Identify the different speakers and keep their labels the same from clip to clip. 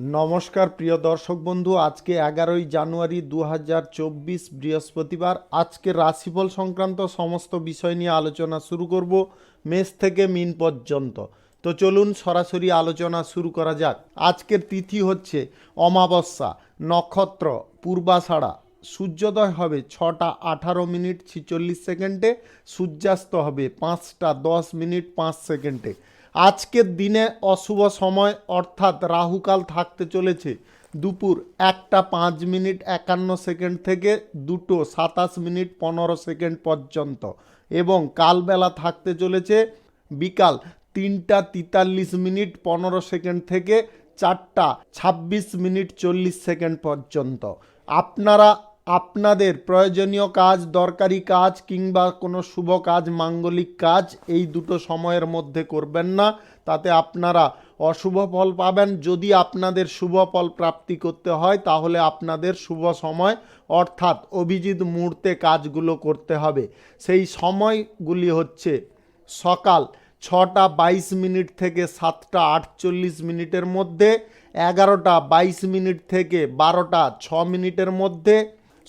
Speaker 1: নমস্কার প্রিয় দর্শক বন্ধু, আজকে 11ই জানুয়ারি 2024 বৃহস্পতিবার। আজকে রাশিফল সংক্রান্ত সমস্ত বিষয় নিয়ে আলোচনা শুরু করব, মেষ থেকে মিন পর্যন্ত। তো চলুন সরাসরি আলোচনা শুরু করা যাক। আজকের তিথি হচ্ছে অমাবস্যা, নক্ষত্র পূর্বাষাঢ়া, সূর্যোদয় হবে 6টা 18 মিনিট 46 সেকেন্ডে, সূর্যাস্ত হবে 5টা 10 মিনিট 5 সেকেন্ডে। আজকের দিনে অশুভ সময় অর্থাৎ রাহুকাল থাকতে চলেছে দুপুর 1টা 5 মিনিট 51 সেকেন্ড থেকে 2টো 27 মিনিট 15 সেকেন্ড পর্যন্ত, এবং কালবেলা থাকতে চলেছে বিকাল 3টা 43 মিনিট 15 সেকেন্ড থেকে 4টা 26 মিনিট 40 সেকেন্ড পর্যন্ত। আপনারা আপনাদের প্রয়োজনীয় কাজ, দরকারি কাজ কিংবা কোনো শুভ কাজ, মাঙ্গলিক কাজ এই দুটো সময়ের মধ্যে করবেন না, তাতে আপনারা অশুভ ফল পাবেন। যদি আপনাদের শুভ ফল প্রাপ্তি করতে হয় তাহলে আপনাদের শুভ সময় অর্থাৎ অভিজিৎ মুহূর্তে কাজগুলো করতে হবে। সেই সময়গুলি হচ্ছে সকাল 6টা 22 মিনিট থেকে 7টা 48 মিনিটের মধ্যে, 11টা 22 মিনিট থেকে 12টা 6 মিনিটের মধ্যে,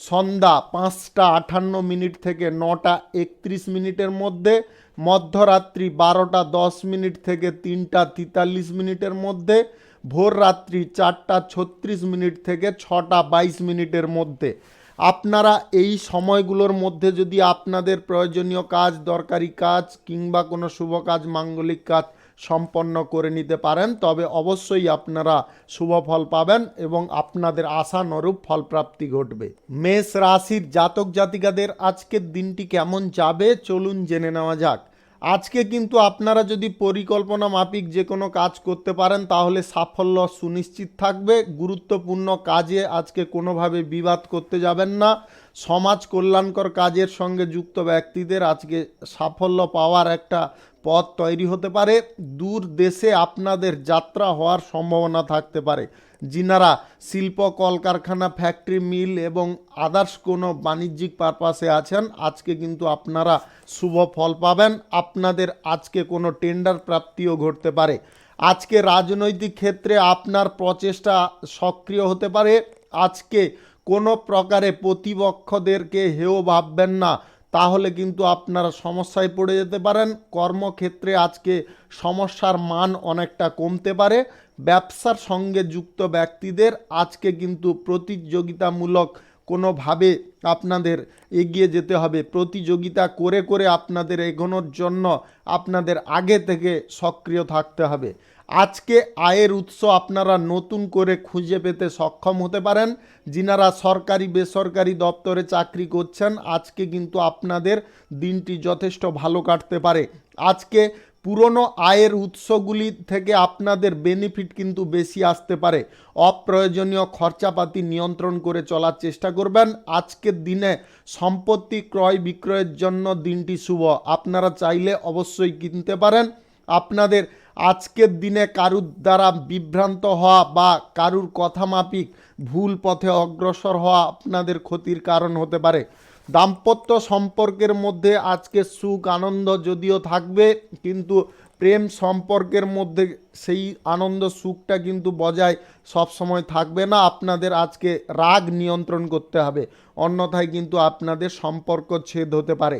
Speaker 1: সন্ধ্যা 5টা 58 মিনিট থেকে 9টা 31 মিনিটের মধ্যে, মধ্যরাত্রি 12টা 10 মিনিট থেকে 3টা 43 মিনিটের মধ্যে, ভোর রাত্রি 4টা 36 মিনিট থেকে 6টা 22 মিনিটের মধ্যে। আপনারা এই সময়গুলোর মধ্যে যদি আপনাদের প্রয়োজনীয় কাজ, দরকারি কাজ কিংবা কোনো শুভ কাজ, মাঙ্গলিক কাজ সম্পন্ন করে নিতে পারেন তবে অবশ্যই আপনারা শুভ ফল পাবেন এবং আপনাদের আশানুরূপ ফলপ্রাপ্তি ঘটবে। মেষ রাশির জাতক জাতিকাদের আজকের দিনটি কেমন যাবে চলুন জেনে নেওয়া যাক। আজকে কিন্তু আপনারা যদি পরিকল্পনা মাফিক যে কোনো কাজ করতে পারেন তাহলে সাফল্য সুনিশ্চিত থাকবে। গুরুত্বপূর্ণ কাজে আজকে কোনোভাবে বিবাদ করতে যাবেন না। সমাজ কল্যাণকর কাজের সঙ্গে যুক্ত ব্যক্তিদের আজকে সাফল্য পাওয়ার একটা পথ তৈরি হতে পারে। দূর দেশে আপনাদের যাত্রা হওয়ার সম্ভাবনা থাকতে পারে। যিনারা শিল্প, কলকারখানা, ফ্যাক্টরি, মিল এবং আদার্স কোনো বাণিজ্যিক পারপাসে আছেন আজকে কিন্তু আপনারা শুভ ফল পাবেন। আপনাদের আজকে কোনো টেন্ডার প্রাপ্তিও ঘটতে পারে। আজকে রাজনৈতিক ক্ষেত্রে আপনার প্রচেষ্টা সক্রিয় হতে পারে। আজকে কোনো প্রকারে প্রতিপক্ষদেরকে হেয় ভাববেন না, তাহলে কিন্তু আপনারা সমস্যায় পড়ে যেতে পারেন। কর্মক্ষেত্রে আজকে সমস্যার মান অনেকটা কমতে পারে। ব্যবসার সঙ্গে যুক্ত ব্যক্তিদের আজকে কিন্তু প্রতিযোগিতামূলক কোনোভাবে আপনাদের এগিয়ে যেতে হবে। প্রতিযোগিতা করে করে আপনাদের এগোনোর জন্য আপনাদের আগে থেকে সক্রিয় থাকতে হবে। আজকে আয়ের উৎস আপনারা নতুন করে খুঁজে পেতে সক্ষম হতে পারেন। যিনারা সরকারি বেসরকারি দপ্তরে চাকরি করছেন আজকে কিন্তু আপনাদের দিনটি যথেষ্ট ভালো কাটতে পারে। আজকে পুরনো আয়ের উৎসগুলি থেকে আপনাদের বেনিফিট কিন্তু বেশি আসতে পারে। অপ্রয়োজনীয় খরচাপাতি নিয়ন্ত্রণ করে চলার চেষ্টা করবেন। আজকের দিনে সম্পত্তি ক্রয় বিক্রয়ের জন্য দিনটি শুভ। আপনারা চাইলে অবশ্যই কিনতে পারেন। আপনাদের আজকের দিনে কারুর দ্বারা বিভ্রান্ত হওয়া বা কারুর কথা মাফিক ভুল পথে অগ্রসর হওয়া আপনাদের ক্ষতির কারণ হতে পারে। দাম্পত্য সম্পর্কের মধ্যে আজকে সুখ আনন্দ যদিও থাকবে, কিন্তু প্রেম সম্পর্কের মধ্যে সেই আনন্দ সুখটা কিন্তু বজায় সবসময় থাকবে না। আপনাদের আজকে রাগ নিয়ন্ত্রণ করতে হবে, অন্যথায় কিন্তু আপনাদের সম্পর্ক ছেদ হতে পারে।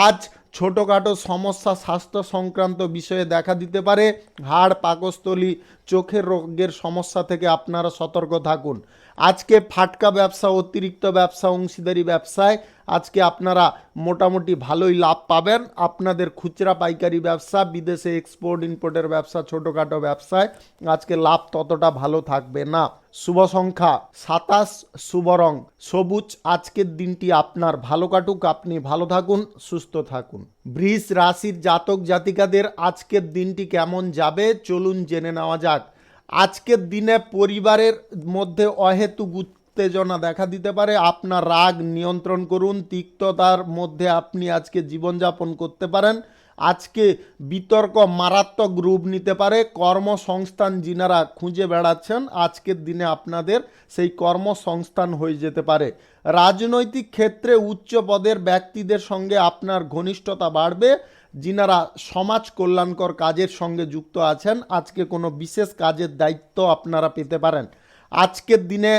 Speaker 1: আজ ছোটোখাটো সমস্যা স্বাস্থ্য সংক্রান্ত বিষয়ে দেখা দিতে পারে। হাড়, পাকস্থলী, চোখের রোগের সমস্যা থেকে আপনারা সতর্ক থাকুন। আজকে ফাটকা ব্যবসা, অতিরিক্ত ব্যবসা, অংশীদারি ব্যবসায় আজকে আপনারা মোটামুটি ভালোই লাভ পাবেন। আপনাদের খুচরা পাইকারি ব্যবসা, বিদেশে এক্সপোর্ট ইম্পোর্টের ব্যবসা, ছোটোখাটো ব্যবসায় আজকে লাভ ততটা ভালো থাকবে না। শুভ সংখ্যা 27, শুভ রং সবুজ। আজকের দিনটি আপনার ভালো কাটুক, আপনি ভালো থাকুন, সুস্থ থাকুন। বৃষ রাশির জাতক জাতিকাদের আজকের দিনটি কেমন যাবে চলুন জেনে নেওয়া যাক। আজকের দিনে পরিবারের মধ্যে অহেতুক উত্তেজনা দেখা দিতে পারে। আপনার রাগ নিয়ন্ত্রণ করুন। তিক্ততার মধ্যে আপনি আজকে জীবনযাপন করতে পারেন। আজকে বিতর্ক মারাত্মক রূপ নিতে পারে। কর্মসংস্থান যিনারা খুঁজে বেড়াচ্ছেন আজকের দিনে আপনাদের সেই কর্মসংস্থান হয়ে যেতে পারে। রাজনৈতিক ক্ষেত্রে উচ্চ পদের ব্যক্তিদের সঙ্গে আপনার ঘনিষ্ঠতা বাড়বে। যিনারা সমাজ কল্যাণকর কাজের সঙ্গে যুক্ত আছেন, আজকে কোনো বিশেষ কাজের দায়িত্ব আপনারা পেতে পারেন। আজকের দিনে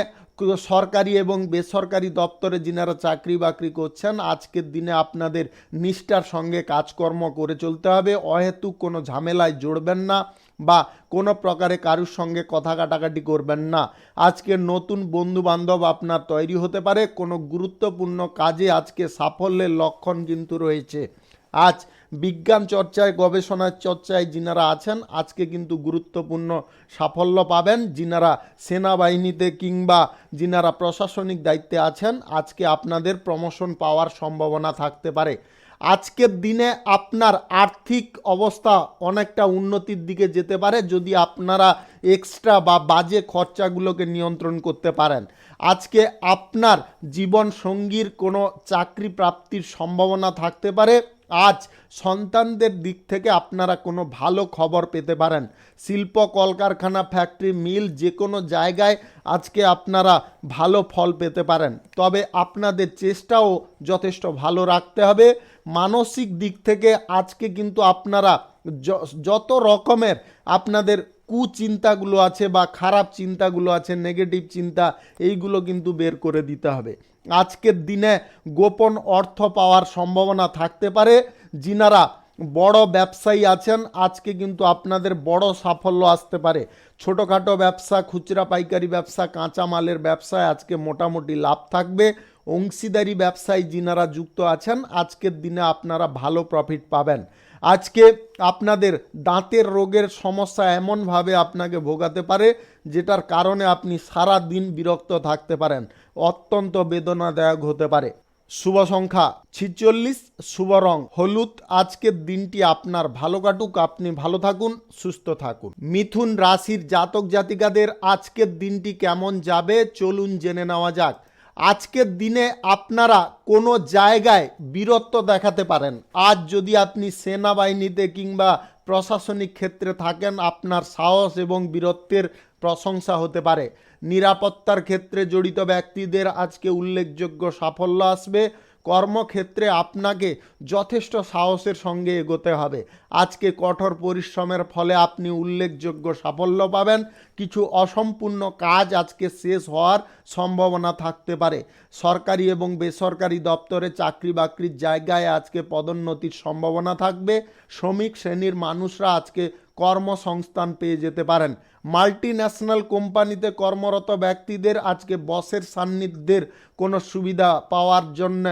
Speaker 1: সরকারি এবং বেসরকারি দপ্তরে যিনারা চাকরি বাকরি করছেন, আজকের দিনে আপনাদের নিষ্ঠার সঙ্গে কাজকর্ম করে চলতে হবে। অহেতুক কোনো ঝামেলায় জড়বেন না বা কোনো প্রকারে কারুর সঙ্গে কথা কাটাকাটি করবেন না। আজকে নতুন বন্ধু বান্ধব আপনার তৈরি হতে পারে। কোনো গুরুত্বপূর্ণ কাজে আজকে সাফল্যের লক্ষণ কিন্তু রয়েছে। আজ বিজ্ঞান চর্চায় গবেষণার চর্চায় যিনারা আছেন, আজকে কিন্তু গুরুত্বপূর্ণ সাফল্য পাবেন। যিনারা সেনাবাহিনীতে কিংবা যিনারা প্রশাসনিক দায়িত্বে আছেন, আজকে আপনাদের প্রমোশন পাওয়ার সম্ভাবনা থাকতে পারে। আজকের দিনে আপনার আর্থিক অবস্থা অনেকটা উন্নতির দিকে যেতে পারে যদি আপনারা এক্সট্রা বা বাজে খরচাগুলোকে নিয়ন্ত্রণ করতে পারেন। আজকে আপনার জীবন সঙ্গীর কোনো চাকরি প্রাপ্তির সম্ভাবনা থাকতে পারে। আজ সন্তানদের দিক থেকে আপনারা কোনো ভালো খবর পেতে পারেন। শিল্প কলকারখানা ফ্যাক্টরি মিল যে কোনো জায়গায় আজকে আপনারা ভালো ফল পেতে পারেন। তবে আপনাদের চেষ্টাও যথেষ্ট ভালো রাখতে হবে। মানসিক দিক থেকে আজকে কিন্তু আপনারা যত রকমের আপনাদের কুচিন্তাগুলো আছে বা খারাপ চিন্তাগুলো আছে, নেগেটিভ চিন্তা, এইগুলো কিন্তু বের করে দিতে হবে। আজকের দিনে গোপন অর্থ পাওয়ার সম্ভাবনা থাকতে পারে। যিনারা বড় ব্যবসায়ী আছেন, আজকে কিন্তু আপনাদের বড় সাফল্য আসতে পারে। ছোটোখাটো ব্যবসা, খুচরা পাইকারি ব্যবসা, কাঁচামালের ব্যবসায় আজকে মোটামুটি লাভ থাকবে। অংশীদারি ব্যবসায় যিনারা যুক্ত আছেন, আজকের দিনে আপনারা ভালো প্রফিট পাবেন। আজকে আপনাদের দাঁতের রোগের সমস্যা এমনভাবে আপনাকে ভোগাতে পারে যেটার কারণে আপনি সারা দিন বিরক্ত থাকতে পারেন, অত্যন্ত বেদনাদায়ক হতে পারে। শুভ সংখ্যা 46, শুভ রং হলুদ। আজকের দিনটি আপনার ভালো কাটুক, আপনি ভালো থাকুন, সুস্থ থাকুন। মিথুন রাশির জাতক জাতিকাদের আজকের দিনটি কেমন যাবে চলুন জেনে নেওয়া যাক। আজকের দিনে আপনারা কোনো জায়গায় বীরত্ব দেখাতে পারেন। আজ যদি আপনি সেনাবাহিনীতে কিংবা প্রশাসনিক ক্ষেত্রে থাকেন, আপনার সাহস এবং বীরত্বের প্রশংসা হতে পারে। নিরাপত্তার ক্ষেত্রে জড়িত ব্যক্তিদের আজকে উল্লেখযোগ্য সাফল্য আসবে। কর্মক্ষেত্রে আপনাকে যথেষ্ট সাহসের সঙ্গে এগোতে হবে। আজকে কঠোর পরিশ্রমের ফলে আপনি উল্লেখযোগ্য সাফল্য পাবেন। কিছু অসম্পূর্ণ কাজ আজকে শেষ হওয়ার সম্ভাবনা থাকতে পারে। সরকারি এবং বেসরকারি দপ্তরে চাকরি বাকরির জায়গায় আজকে পদোন্নতির সম্ভাবনা থাকবে। শ্রমিক শ্রেণীর মানুষরা আজকে কর্মসংস্থান পেয়ে যেতে পারেন। মাল্টি ন্যাশনাল কোম্পানিতে কর্মরত ব্যক্তিদের আজকে বসের সান্নিধ্যের কোনো সুবিধা পাওয়ার জন্য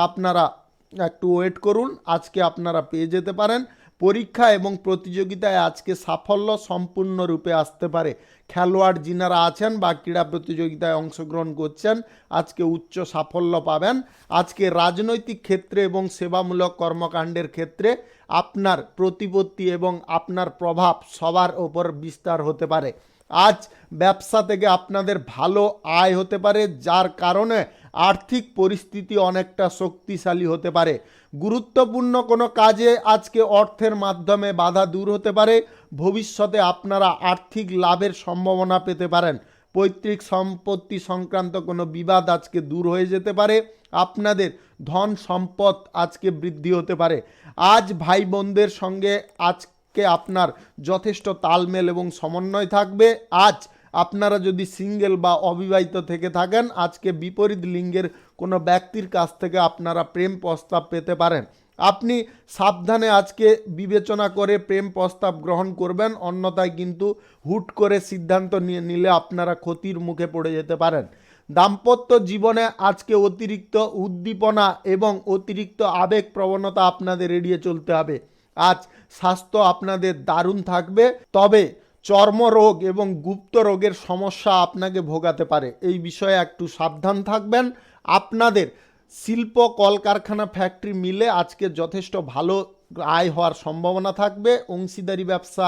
Speaker 1: আপনারা একটু ওয়েট করুন, আজকে আপনারা পেয়ে যেতে পারেন। পরীক্ষা এবং প্রতিযোগিতায় আজকে সাফল্য সম্পূর্ণরূপে আসতে পারে। খেলোয়াড় যিনারা আছেন বা ক্রীড়া প্রতিযোগিতায় অংশগ্রহণ করছেন, আজকে উচ্চ সাফল্য পাবেন। আজকে রাজনৈতিক ক্ষেত্রে এবং সেবামূলক কর্মকাণ্ডের ক্ষেত্রে আপনার প্রতিপত্তি এবং আপনার প্রভাব সবার ওপর বিস্তার হতে পারে। আজ ব্যবসা থেকে আপনাদের ভালো আয় হতে পারে, যার কারণে আর্থিক পরিস্থিতি অনেকটা শক্তিশালী হতে পারে। গুরুত্বপূর্ণ কোনো কাজে আজকে অর্থের মাধ্যমে বাধা দূর হতে পারে। ভবিষ্যতে আপনারা আর্থিক লাভের সম্ভাবনা পেতে পারেন। পৈতৃক সম্পত্তি সংক্রান্ত কোনো বিবাদ আজকে দূর হয়ে যেতে পারে। আপনাদের ধন সম্পদ আজকে বৃদ্ধি হতে পারে। আজ ভাই বোনদের সঙ্গে আজকে আপনার যথেষ্ট তালমেল এবং সমন্বয় থাকবে। আজ আপনারা যদি সিঙ্গেল বা অবিবাহিত থেকে থাকেন, আজকে বিপরীত লিঙ্গের কোনো ব্যক্তির কাছ থেকে আপনারা প্রেম প্রস্তাব পেতে পারেন। আপনি সাবধানে আজকে বিবেচনা করে প্রেম প্রস্তাব গ্রহণ করবেন, অন্যথায় কিন্তু হুট করে সিদ্ধান্ত নিলে আপনারা ক্ষতির মুখে পড়ে যেতে পারেন। দাম্পত্য জীবনে আজকে অতিরিক্ত উদ্দীপনা এবং অতিরিক্ত আবেগ প্রবণতা আপনাদের এড়িয়ে চলতে হবে। আজ স্বাস্থ্য আপনাদের দারুণ থাকবে, তবে চর্মরোগ এবং গুপ্ত রোগের সমস্যা আপনাকে ভোগাতে পারে, এই বিষয়ে একটু সাবধান থাকবেন। আপনাদের শিল্প কলকারখানা ফ্যাক্টরি মিলে আজকে যথেষ্ট ভালো আয় হওয়ার সম্ভাবনা থাকবে। অংশীদারি ব্যবসা,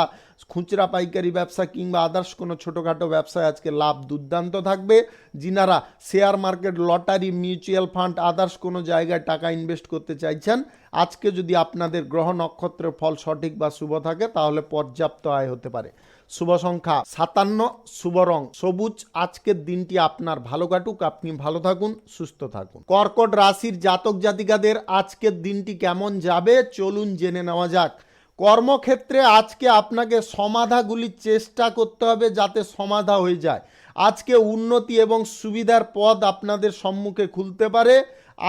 Speaker 1: খুচরা পাইকারি ব্যবসা কিংবা আদার্স কোনো ছোটোখাটো ব্যবসায় আজকে লাভ দুর্দান্ত থাকবে। যিনারা share market, lottery, mutual fund, others কোনো জায়গায় টাকা ইনভেস্ট করতে চাইছেন, আজকে যদি আপনাদের গ্রহ নক্ষত্রের ফল সঠিক বা শুভ থাকে তাহলে পর্যাপ্ত আয় হতে পারে। শুভ সংখ্যা 57, শুভ রং সবুজ। আজকের দিনটি আপনার ভালো কাটুক, আপনি ভালো থাকুন, সুস্থ থাকুন। কর্কট রাশির জাতক জাতিকাদের আজকের দিনটি কেমন যাবে চলুন জেনে নেওয়া যাক। কর্মক্ষেত্রে আজকে আপনাকে সমাধাগুলি চেষ্টা করতে হবে যাতে সমাধা হয়ে যায়। আজকে উন্নতি এবং সুবিধার পথ আপনাদের সম্মুখে খুলতে পারে।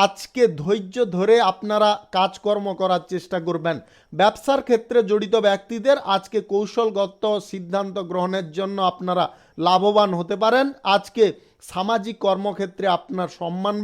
Speaker 1: আজকে ধৈর্য ধরে আপনারা কাজকর্ম করার চেষ্টা করবেন। ব্যবসার ক্ষেত্রে জড়িত ব্যক্তিদের আজকে কৌশলগত সিদ্ধান্ত গ্রহণের জন্য আপনারা লাভবান হতে পারেন। আজকে সামাজিক কর্মক্ষেত্রে আপনার সম্মান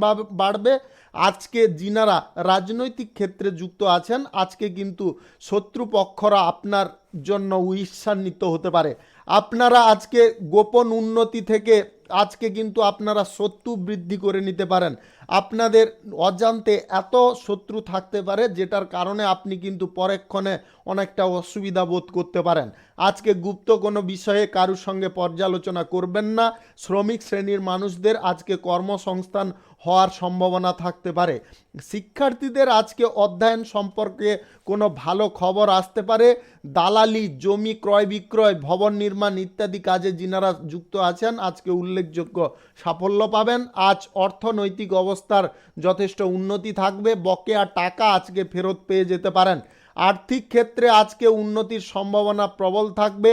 Speaker 1: বাড়বে। আজকে যিনারা রাজনৈতিক ক্ষেত্রে যুক্ত আছেন আজকে কিন্তু শত্রুপক্ষরা আপনার জন্য ঈর্ষান্বিত হতে পারে। আপনারা আজকে গোপন উন্নতি থেকে আজকে কিন্তু আপনারা শত্রু বৃদ্ধি করে নিতে পারেন। আপনাদের অজান্তে এত শত্রু থাকতে পারে যেটার কারণে আপনি কিন্তু পরক্ষণে অনেকটা অসুবিধা বোধ করতে পারেন। আজকে গুপ্ত কোনো বিষয়ে কারুর সঙ্গে পর্যালোচনা করবেন না। শ্রমিক শ্রেণীর মানুষদের আজকে কর্মসংস্থান হওয়ার সম্ভাবনা থাকতে পারে। শিক্ষার্থীদের আজকে অধ্যয়ন সম্পর্কে কোনো ভালো খবর আসতে পারে। দালালি, জমি ক্রয় বিক্রয়, ভবন নির্মাণ ইত্যাদি কাজে যিনারা যুক্ত আছেন আজকে উল্লেখযোগ্য সাফল্য পাবেন। আজ অর্থনৈতিক অবস্থার যথেষ্ট উন্নতি থাকবে। বকেয়া টাকা আজকে ফেরত পেয়ে যেতে পারেন। আর্থিক ক্ষেত্রে আজকে উন্নতির সম্ভাবনা প্রবল থাকবে।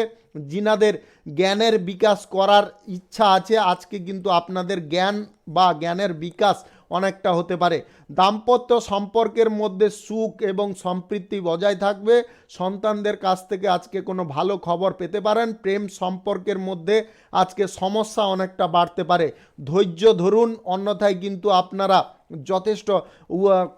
Speaker 1: যিনাদের জ্ঞানের বিকাশ করার ইচ্ছা আছে আজকে কিন্তু আপনাদের জ্ঞান বা জ্ঞানের বিকাশ অনেকটা হতে পারে। দাম্পত্য সম্পর্কের মধ্যে সুখ এবং সম্প্রীতি বজায় থাকবে। সন্তানদের কাছ থেকে আজকে কোনো ভালো খবর পেতে পারেন। প্রেম সম্পর্কের মধ্যে আজকে সমস্যা অনেকটা বাড়তে পারে। ধৈর্য ধরুন, অন্যথায় কিন্তু আপনারা যথেষ্ট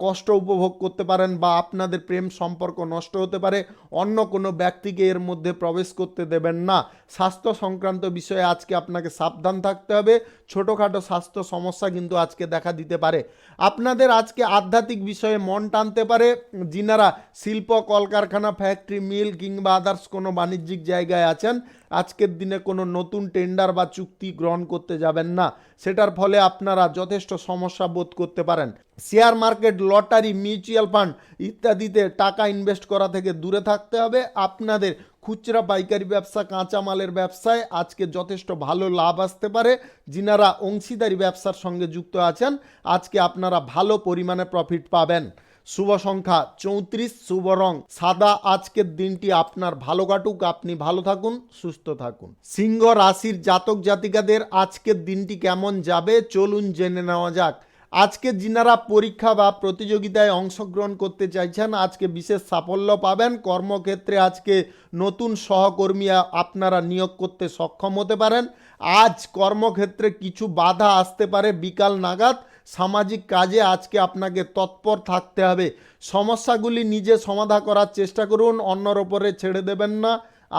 Speaker 1: কষ্ট উপভোগ করতে পারেন বা আপনাদের প্রেম সম্পর্ক নষ্ট হতে পারে। অন্য কোনো ব্যক্তিকে এর মধ্যে প্রবেশ করতে দেবেন না। স্বাস্থ্য সংক্রান্ত বিষয়ে আজকে আপনাকে সাবধান থাকতে হবে। ছোটোখাটো স্বাস্থ্য সমস্যা কিন্তু আজকে দেখা দিতে পারে। আপনাদের আজকে আধ্যাত্মিক বিষয়ে মন টানতে পারে। যিনারা শিল্প, কলকারখানা, ফ্যাক্টরি, মিল কিংবা আদার্স কোনো বাণিজ্যিক জায়গায় আছেন আজকের দিনে কোনো নতুন টেন্ডার বা চুক্তি গ্রহণ করতে যাবেন না। সেটার ফলে আপনারা যথেষ্ট সমস্যা বোধ করতে পারেন। Share market, lottery, mutual fund ইত্যাদিতে টাকা ইনভেস্ট করা থেকে দূরে থাকতে হবে। আপনাদের খুচরা পাইকারি ব্যবসা, কাঁচামালের ব্যবসায় আজকে যথেষ্ট ভালো লাভ আসতে পারে। যিনারা অংশীদারি ব্যবসার সঙ্গে যুক্ত আছেন আজকে আপনারা ভালো পরিমাণে প্রফিট পাবেন। শুভ সংখ্যা 34, শুভ রং সাদা। আজকের দিনটি আপনার ভালো কাটুক, আপনি ভালো থাকুন, সুস্থ থাকুন। সিংহ রাশির জাতক জাতিকাদের আজকের দিনটি কেমন যাবে চলুন জেনে নেওয়া যাক। আজকে যিনারা পরীক্ষা বা প্রতিযোগিতায় অংশগ্রহণ করতে চাইছেন আজকে বিশেষ সাফল্য পাবেন। কর্মক্ষেত্রে আজকে নতুন সহকর্মী আপনারা নিয়োগ করতে সক্ষম হতে পারেন। আজ কর্মক্ষেত্রে কিছু বাধা আসতে পারে বিকাল নাগাদ। সামাজিক কাজে আজকে আপনাকে তৎপর থাকতে হবে। সমস্যাগুলি নিজে সমাধান করার চেষ্টা করুন, অন্যর ওপরে ছেড়ে দেবেন না।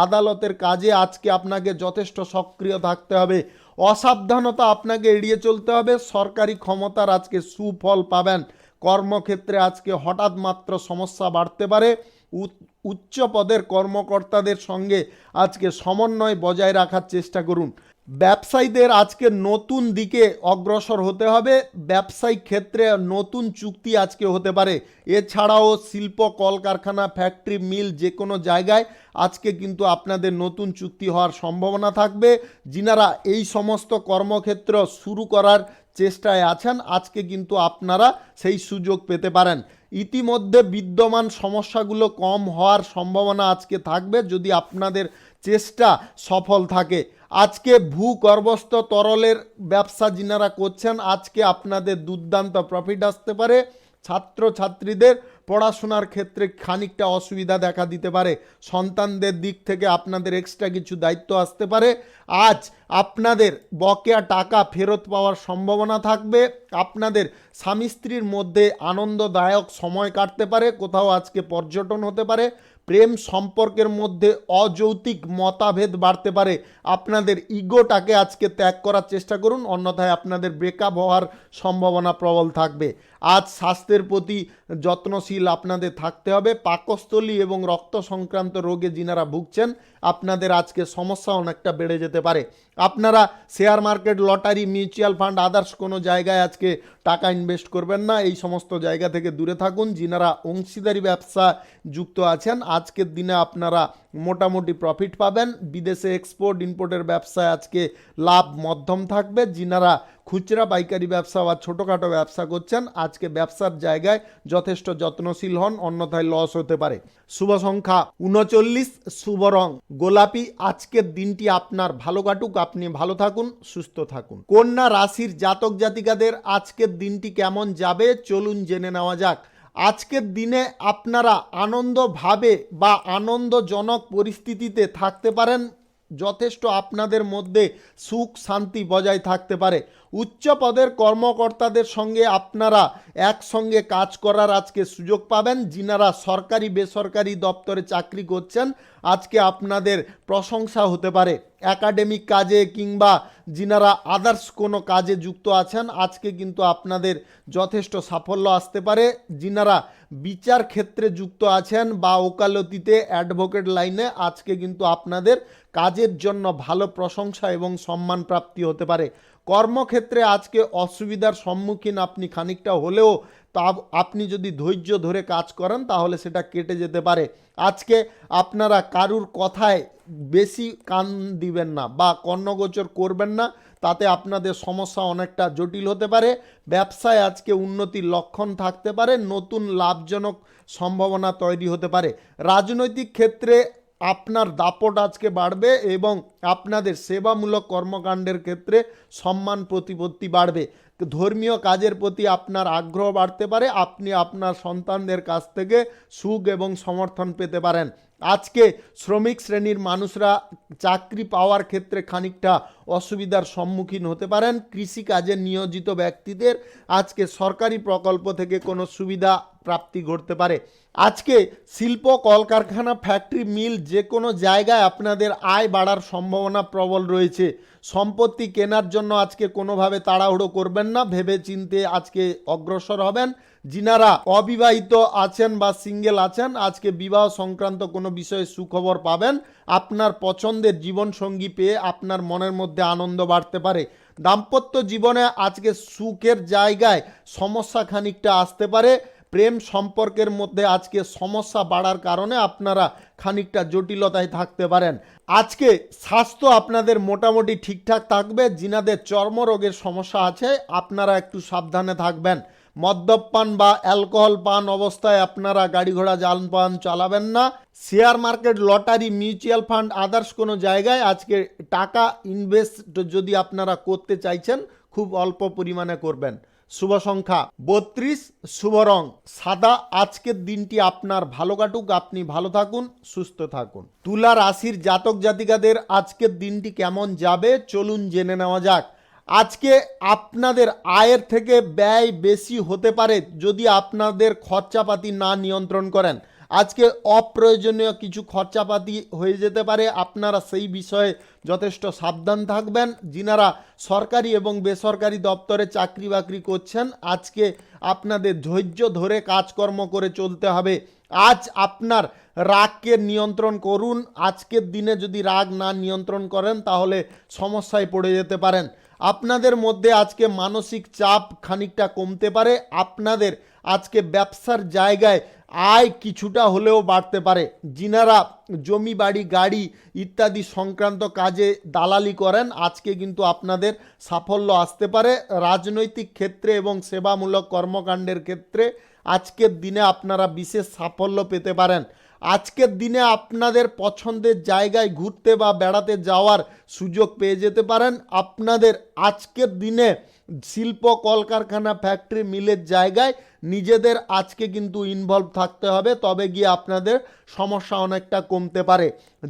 Speaker 1: আদালতের কাজে আজকে আপনাকে যথেষ্ট সক্রিয় থাকতে হবে। অসাবধানতা আপনাকে এড়িয়ে চলতে হবে। সরকারি ক্ষমতার আজকে সুফল পাবেন। কর্মক্ষেত্রে আজকে হঠাৎ মাত্র সমস্যা বাড়তে পারে। উচ্চ পদের কর্মকর্তাদের সঙ্গে আজকে সমন্বয় বজায় রাখার চেষ্টা করুন। ব্যবসায়ীদের আজকে নতুন দিকে অগ্রসর হতে হবে। ব্যবসায়িক ক্ষেত্রে নতুন চুক্তি আজকে হতে পারে। এছাড়াও শিল্প, কলকারখানা, ফ্যাক্টরি, মিল যে কোনো জায়গায় আজকে কিন্তু আপনাদের নতুন চুক্তি হওয়ার সম্ভাবনা থাকবে। যিনারা এই সমস্ত কর্মক্ষেত্র শুরু করার চেষ্টায় আছেন আজকে কিন্তু আপনারা সেই সুযোগ পেতে পারেন। ইতিমধ্যে বিদ্যমান সমস্যাগুলো কম হওয়ার সম্ভাবনা আজকে থাকবে যদি আপনাদের চেষ্টা সফল থাকে। আজকে ভূগর্ভস্থ তরলের ব্যবসা যিনারা করছেন আজকে আপনাদের দুর্দান্ত প্রফিট আসতে পারে। ছাত্রছাত্রীদের পড়াশোনার ক্ষেত্রে খানিকটা অসুবিধা দেখা দিতে পারে। সন্তানদের দিক থেকে আপনাদের এক্সট্রা কিছু দায়িত্ব আসতে পারে। আজ আপনাদের বকেয়া টাকা ফেরত পাওয়ার সম্ভাবনা থাকবে। আপনাদের স্বামী স্ত্রীর মধ্যে আনন্দদায়ক সময় কাটতে পারে। কোথাও আজকে পর্যটন হতে পারে। প্রেম সম্পর্কের মধ্যে অযৌক্তিক মতভেদ বাড়তে পারে। আপনাদের ইগোটাকে আজকে ত্যাগ করার চেষ্টা করুন, অন্যথায় আপনাদের ব্রেকআপ হওয়ার সম্ভাবনা প্রবল থাকবে। আজ স্বাস্থ্যের প্রতি যত্নশীল আপনাদের থাকতে হবে। পাকস্থলী এবং রক্ত সংক্রান্ত রোগে যিনারা ভুগছেন আপনাদের আজকে সমস্যা অনেকটা বেড়ে যেতে পারে। আপনারা share market, lottery, mutual fund others কোনো জায়গায় আজকে টাকা ইনভেস্ট করবেন না। এই সমস্ত জায়গা থেকে দূরে থাকুন। যিনারা অংশীদারি ব্যবসা যুক্ত আছেন আজকের দিনে আপনারা মোটামুটি প্রফিট পাবেন। বিদেশে এক্সপোর্ট ইম্পোর্টের ব্যবসায় আজকে লাভ মধ্যম থাকবে। যিনারা খুচরা পাইকারি ব্যবসা বা ছোটোখাটো ব্যবসা করছেন আজকে ব্যবসার জায়গায় যথেষ্ট যত্নশীল হন, অন্যথায় লস হতে পারে। শুভ সংখ্যা 39, শুভ রং গোলাপি। আজকের দিনটি আপনার ভালো কাটুক, আপনি ভালো থাকুন, সুস্থ থাকুন। কন্যা রাশির জাতক জাতিকাদের আজকের দিনটি কেমন যাবে চলুন জেনে নেওয়া যাক। আজকের দিনে আপনারা আনন্দভাবে বা আনন্দজনক পরিস্থিতিতে থাকতে পারেন। যথেষ্ট আপনাদের মধ্যে সুখ শান্তি বজায় থাকতে পারে। উচ্চ পদের কর্মকর্তাদের সঙ্গে আপনারা একসঙ্গে কাজ করার আজকে সুযোগ পাবেন। যিনারা সরকারি বেসরকারি দপ্তরে চাকরি করছেন আজকে আপনাদের প্রশংসা হতে পারে। একাডেমিক কাজে কিংবা যিনারা আদার্স কোনো কাজে যুক্ত আছেন আজকে কিন্তু আপনাদের যথেষ্ট সাফল্য আসতে পারে। যিনারা বিচার ক্ষেত্রে যুক্ত আছেন বা ওকালতিতে অ্যাডভোকেট লাইনে আজকে কিন্তু আপনাদের কাজের জন্য ভালো প্রশংসা এবং সম্মান প্রাপ্তি হতে পারে। কর্মক্ষেত্রে আজকে অসুবিধার সম্মুখীন আপনি খানিকটা হলেও তা আপনি যদি ধৈর্য ধরে কাজ করেন তাহলে সেটা কেটে যেতে পারে। আজকে আপনারা কারুর কথায় বেশি কান দিবেন না বা কর্ণগোচর করবেন না, তাতে আপনাদের সমস্যা অনেকটা জটিল হতে পারে। ব্যবসায় আজকে উন্নতির লক্ষণ থাকতে পারে, নতুন লাভজনক সম্ভাবনা তৈরি হতে পারে। রাজনৈতিক ক্ষেত্রে আপনার দাপট আজকে বাড়বে এবং আপনাদের সেবামূলক কর্মকাণ্ডের ক্ষেত্রে সম্মান প্রতিপত্তি বাড়বে। ধর্মীয় কাজের প্রতি আপনার আগ্রহ বাড়তে পারে, আপনি আপনার সন্তানদের কাছ থেকে সুখ এবং সমর্থন পেতে পারেন। আজকে শ্রমিক শ্রেণীর মানুষরা চাকরি পাওয়ার ক্ষেত্রে খানিকটা অসুবিধার সম্মুখীন হতে পারেন। কৃষিকাজে নিয়োজিত ব্যক্তিদের আজকে সরকারি প্রকল্প থেকে কোনো সুবিধা প্রাপ্তি ঘটতে পারে। আজকে শিল্প কলকারখানা ফ্যাক্টরি মিল যে কোনো জায়গায় আপনাদের আয় বাড়ার সম্ভাবনা প্রবল রয়েছে। সম্পত্তি কেনার জন্য আজকে কোনোভাবে তাড়াহুড়ো করবেন না, ভেবে চিন্তে আজকে অগ্রসর হবেন। যিনারা অবিবাহিত আছেন বা সিঙ্গেল আছেন আজকে বিবাহ সংক্রান্ত কোনো বিষয়ে সুখবর পাবেন। আপনার পছন্দের জীবনসঙ্গী পেয়ে আপনার মনের মধ্যে আনন্দ বাড়তে পারে। দাম্পত্য জীবনে আজকে সুখের জায়গায় সমস্যা খানিকটা আসতে পারে। প্রেম সম্পর্কের মধ্যে আজকে সমস্যা বাড়ার কারণে আপনারা খানিকটা জটিলতায় থাকতে পারেন। আজকে স্বাস্থ্য আপনাদের মোটামুটি ঠিকঠাক থাকবে। যিনাদের চর্মরোগের সমস্যা আছে আপনারা একটু সাবধানে থাকবেন। মদ্যপান বা অ্যালকোহল পান অবস্থায় আপনারা গাড়ি ঘোড়া যানবাহন চালাবেন না। Share market, lottery, mutual fund others কোনো জায়গায় আজকে টাকা ইনভেস্ট যদি আপনারা করতে চাইছেন খুব অল্প পরিমাণে করবেন। শুভ সংখ্যা 32, শুভ রং সাদা। আজকের দিনটি আপনার ভালো কাটুক, আপনি ভালো থাকুন, সুস্থ থাকুন। তুলা রাশির জাতক জাতিকাদের আজকের দিনটি কেমন যাবে চলুন জেনে নেওয়া যাক। আজকে আপনাদের আয়ের থেকে ব্যয় বেশি হতে পারে যদি আপনাদের খরচাপাতি না নিয়ন্ত্রণ করেন। আজকে অপ্রয়োজনীয় কিছু খরচাপাতি হয়ে যেতে পারে, আপনারা সেই বিষয়ে যথেষ্ট সাবধান থাকবেন। যিনারা সরকারি এবং বেসরকারি দপ্তরে চাকরি বাকরি করছেন আজকে আপনাদের ধৈর্য ধরে কাজকর্ম করে চলতে হবে। আজ আপনার রাগকে নিয়ন্ত্রণ করুন। আজকের দিনে যদি রাগ না নিয়ন্ত্রণ করেন তাহলে সমস্যায় পড়ে যেতে পারেন। আপনাদের মধ্যে আজকে মানসিক চাপ খানিকটা কমতে পারে। আপনাদের আজকে ব্যবসার জায়গায় আয় কিছুটা হলেও বাড়তে পারে। যিনারা জমি বাড়ি গাড়ি ইত্যাদি সংক্রান্ত কাজে দালালি করেন আজকে কিন্তু আপনাদের সাফল্য আসতে পারে। রাজনৈতিক ক্ষেত্রে এবং সেবামূলক কর্মকাণ্ডের ক্ষেত্রে আজকের দিনে আপনারা বিশেষ সাফল্য পেতে পারেন। আজকের দিনে আপনাদের পছন্দের জায়গায় ঘুরতে বা বেড়াতে যাওয়ার সুযোগ পেয়ে যেতে পারেন। আপনাদের আজকের দিনে শিল্প কলকারখানা ফ্যাক্টরি মিলের জায়গায় নিজেদের আজকে কিন্তু ইনভলভ থাকতে হবে, তবে গিয়ে আপনাদের সমস্যা অনেকটা কমতে পারে।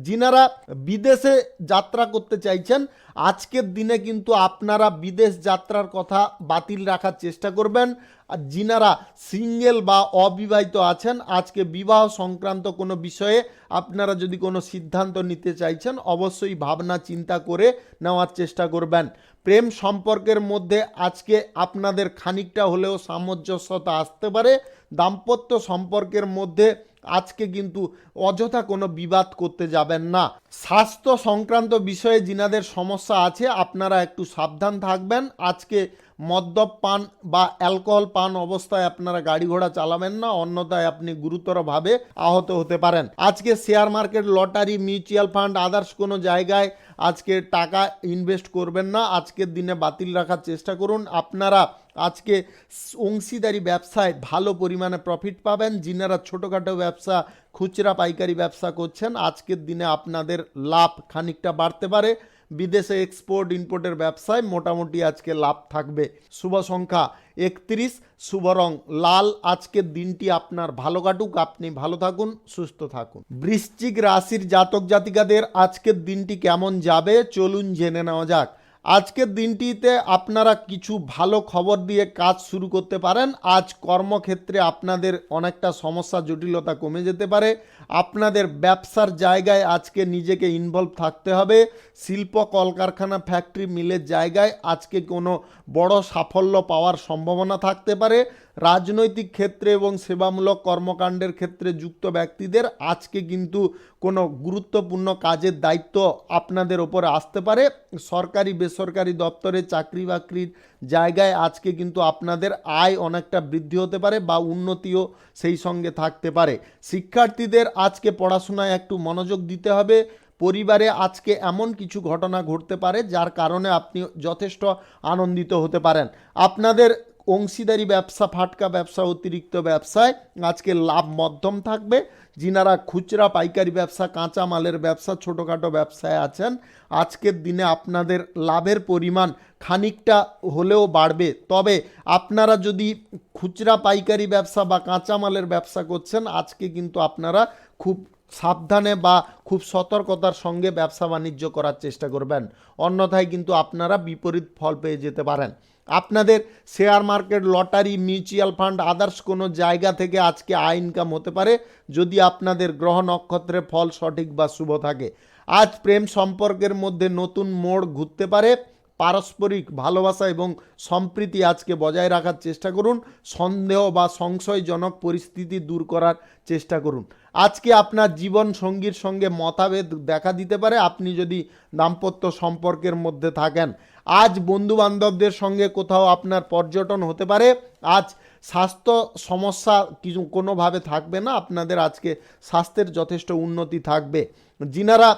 Speaker 1: যিনারা বিদেশে যাত্রা করতে চাইছেন আজকের দিনে কিন্তু আপনারা বিদেশ যাত্রার কথা বাতিল রাখার চেষ্টা করবেন। আর যিনারা সিঙ্গেল বা অবিবাহিত আছেন আজকে বিবাহ সংক্রান্ত কোনো বিষয়ে আপনারা যদি কোনো সিদ্ধান্ত নিতে চাইছেন অবশ্যই ভাবনা চিন্তা করে নেওয়ার চেষ্টা করবেন। প্রেম সম্পর্কের মধ্যে আজকে আপনাদের খানিকটা হলেও সামঞ্জস্যতা আসতে পারে। দাম্পত্য সম্পর্কের মধ্যে আজকে কিন্তু অযথা কোনো বিবাদ করতে যাবেন না। স্বাস্থ্য সংক্রান্ত বিষয়ে যিনাদের সমস্যা আছে আপনারা একটু সাবধান থাকবেন। আজকে মদ্যপান বা অ্যালকোহল পান অবস্থায় আপনারা গাড়ি ঘোড়া চালাবেন না, অন্যথায় আপনি গুরুতরভাবে আহত হতে পারেন। আজকে share market, lottery, mutual fund, others কোনো জায়গায় আজকে টাকা ইনভেস্ট করবেন না। আজকের দিনে বাতিল রাখার চেষ্টা করুন। আপনারা আজকে অংশীদারি ব্যবসায় ভালো পরিমাণে প্রফিট পাবেন। যিনারা ছোটোখাটো ব্যবসা, খুচরা পাইকারি ব্যবসা করছেন, আজকের দিনে আপনাদের লাভ খানিকটা বাড়তে পারে। বিদেশে এক্সপোর্ট ইম্পোর্টের ব্যবসায় মোটামুটি আজকে লাভ থাকবে। শুভ সংখ্যা 31, শুভ রং লাল। আজকের দিনটি আপনার ভালো কাটুক, আপনি ভালো থাকুন, সুস্থ থাকুন। বৃশ্চিক রাশির জাতক জাতিকাদের আজকের দিনটি কেমন যাবে চলুন জেনে নেওয়া যাক। আজকের দিনটিতে আপনারা কিছু ভালো খবর দিয়ে কাজ শুরু করতে পারেন। আজ কর্মক্ষেত্রে আপনাদের অনেকটা সমস্যা জটিলতা কমে যেতে পারে। আপনাদের ব্যবসার জায়গায় আজকে নিজেকে ইনভলভ থাকতে হবে। শিল্প, কলকারখানা, ফ্যাক্টরি, মিলের জায়গায় আজকে কোনো বড় সাফল্য পাওয়ার সম্ভাবনা থাকতে পারে। রাজনৈতিক ক্ষেত্রে এবং সেবামূলক কর্মকাণ্ডের ক্ষেত্রে যুক্ত ব্যক্তিদের আজকে কিন্তু কোনো গুরুত্বপূর্ণ কাজের দায়িত্ব আপনাদের ওপরে আসতে পারে। সরকারি বেসরকারি দপ্তরে চাকরি বাকরির জায়গায় আজকে কিন্তু আপনাদের আয় অনেকটা বৃদ্ধি হতে পারে বা উন্নতিও সেই সঙ্গে থাকতে পারে। শিক্ষার্থীদের আজকে পড়াশোনায় একটু মনোযোগ দিতে হবে। পরিবারে আজকে এমন কিছু ঘটনা ঘটতে পারে যার কারণে আপনি যথেষ্ট আনন্দিত হতে পারেন। আপনাদের অংশীদারি ব্যবসা, ফাটকা ব্যবসা, অতিরিক্ত ব্যবসায় আজকে লাভ মধ্যম থাকবে। যিনারা খুচরা পাইকারি ব্যবসা, কাঁচা মালের ব্যবসা, ছোটোখাটো ব্যবসায় আছেন, আজকের দিনে আপনাদের লাভের পরিমাণ খানিকটা হলেও বাড়বে। তবে আপনারা যদি খুচরা পাইকারি ব্যবসা বা কাঁচা মালের ব্যবসা করছেন, আজকে কিন্তু আপনারা খুব সাবধানে বা খুব সতর্কতার সঙ্গে ব্যবসা বাণিজ্য করার চেষ্টা করবেন, অন্যথায় কিন্তু আপনারা বিপরীত ফল পেয়ে যেতে পারেন। আপনাদের share market, lottery, mutual fund, others কোনো জায়গা থেকে আজকে আয় ইনকাম হতে পারে যদি আপনাদের গ্রহ নক্ষত্রের ফল সঠিক বা শুভ থাকে। আজ প্রেম সম্পর্কের মধ্যে নতুন মোড় ঘুরতে পারে। পারস্পরিক ভালোবাসা এবং সম্প্রীতি আজকে বজায় রাখার চেষ্টা করুন। সন্দেহ বা সংশয়জনক পরিস্থিতি দূর করার চেষ্টা করুন। আজকে আপনার জীবন সঙ্গীর সঙ্গে মতভেদ দেখা দিতে পারে আপনি যদি দাম্পত্য সম্পর্কের মধ্যে থাকেন। আজ বন্ধু বান্ধবদের সঙ্গে কোথাও আপনার পর্যটন হতে পারে। আজ স্বাস্থ্য সমস্যা কিছু কোনোভাবে থাকবে না, আপনাদের আজকে স্বাস্থ্যের যথেষ্ট উন্নতি থাকবে। যিনারা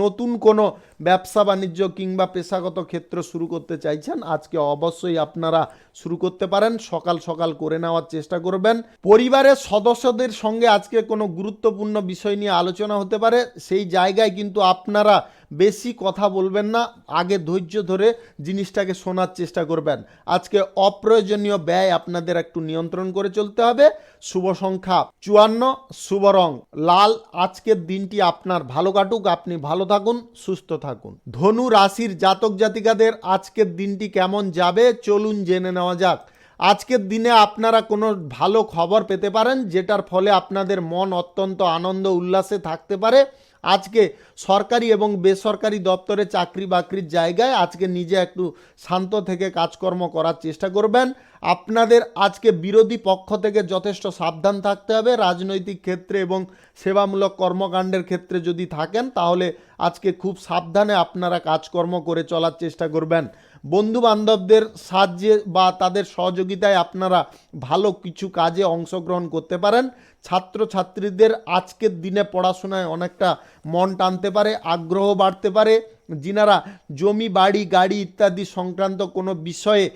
Speaker 1: নতুন কোনো ব্যবসা বাণিজ্য কিংবা পেশাগত ক্ষেত্র শুরু করতে চাইছেন, আজকে অবশ্যই আপনারা শুরু করতে পারেন। সকাল সকাল করে নেওয়ার চেষ্টা করবেন। পরিবারের সদস্যদের সঙ্গে আজকে কোনো গুরুত্বপূর্ণ বিষয় নিয়ে আলোচনা হতে পারে, সেই জায়গায় কিন্তু আপনারা বেশি কথা বলবেন না, আগে ধৈর্য ধরে জিনিসটাকে শোনার চেষ্টা করবেন। আজকে অপ্রয়োজনীয় ব্যয় আপনাদের একটু নিয়ন্ত্রণ করে চলতে হবে। শুভ সংখ্যা 54, শুভ রং লাল। আজকের দিনটি আপনার ভালো কাটুক, আপনি ভালো থাকুন, সুস্থ থাকুন। ধনু রাশির জাতক জাতিকাদের আজকের দিনটি কেমন যাবে চলুন জেনে নেওয়া যাক। আজকের দিনে আপনারা কোনো ভালো খবর পেতে পারেন যেটার ফলে আপনাদের মন অত্যন্ত আনন্দ উল্লাসে থাকতে পারে। আজকে সরকারি এবং বেসরকারি দপ্তরে চাকরি বাকরির জায়গায় আজকে নিজে একটু শান্ত থেকে কাজকর্ম করার চেষ্টা করবেন। আপনাদের আজকে বিরোধী পক্ষ থেকে যথেষ্ট সাবধান থাকতে হবে। রাজনৈতিক ক্ষেত্রে এবং সেবামূলক কর্মকাণ্ডের ক্ষেত্রে যদি থাকেন তাহলে আজকে খুব সাবধানে আপনারা কাজকর্ম করে চলার চেষ্টা করবেন। বন্ধু বান্ধবদের সাহায্যে বা তাদের সহযোগিতায় আপনারা ভালো কিছু কাজে অংশগ্রহণ করতে পারেন। ছাত্রছাত্রীদের আজকের দিনে পড়াশোনায় অনেকটা মন টানতে পারে, আগ্রহ বাড়তে পারে। যিনারা জমি, বাড়ি, গাড়ি ইত্যাদি সংক্রান্ত কোনো বিষয়ে